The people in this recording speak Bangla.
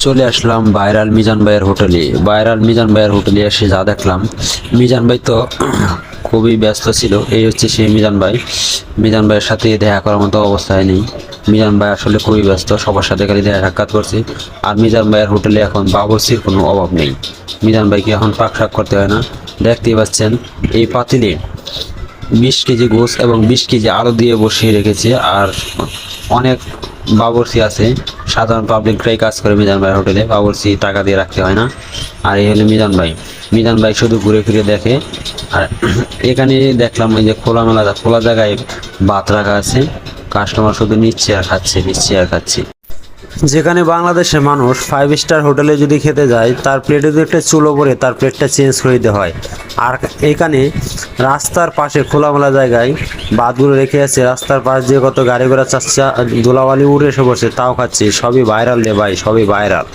চলে আসলাম ভাইরাল মিজান ভাইয়ের হোটেলে। ভাইরাল মিজান ভাইয়ের হোটেলে এসে যা দেখলাম, মিজান ভাই তো খুবই ব্যস্ত ছিল। এই হচ্ছে সেই মিজান ভাই। মিজান ভাইয়ের সাথে দেখা করার মতো অবস্থায় নেই। মিজান ভাই আসলে খুবই ব্যস্ত, সবার সাথে খালি দেখা সাক্ষাৎ করছে। আর মিজান ভাইয়ের হোটেলে এখন বাবুর্চির কোনো অভাব নেই। মিজান ভাইকে এখন পাক শাক করতে হয় না। দেখতেই পাচ্ছেন এই পাতিলে 20 কেজি গোস এবং 20 কেজি আলু দিয়ে বসিয়ে রেখেছে। আর অনেক বাবুর্চি আছে, সাধারণ পাবলিকরাই কাজ করে মিজান ভাই হোটেলে, বাবুর্চি টাকা দিয়ে রাখতে হয় না। আর এই হলো মিজান ভাই। মিজান ভাই শুধু ঘুরে ফিরে দেখে। আর এখানে দেখলাম ওই যে খোলা জায়গায় ভাত রাখা আছে, কাস্টমার শুধু নিচ্ছে আর খাচ্ছে, নিচ্ছে আর খাচ্ছে। যেখানে বাংলাদেশের মানুষ 5 স্টার হোটেলে যদি খেতে যায়, তার প্লেটে যদি একটা চুলো পরে তার প্লেটটা চেঞ্জ করে দিতে হয়। আর এখানে রাস্তার পাশে খোলামেলা জায়গায় ভাতগুলো রেখে আছে, রাস্তার পাশ দিয়ে কত গাড়ি ঘোড়া চাচ্ছে, ধুলাবালি উড়ে এসে বসে, তাও খাচ্ছে। সবই ভাইরাল রে ভাই, সবই ভাইরাল।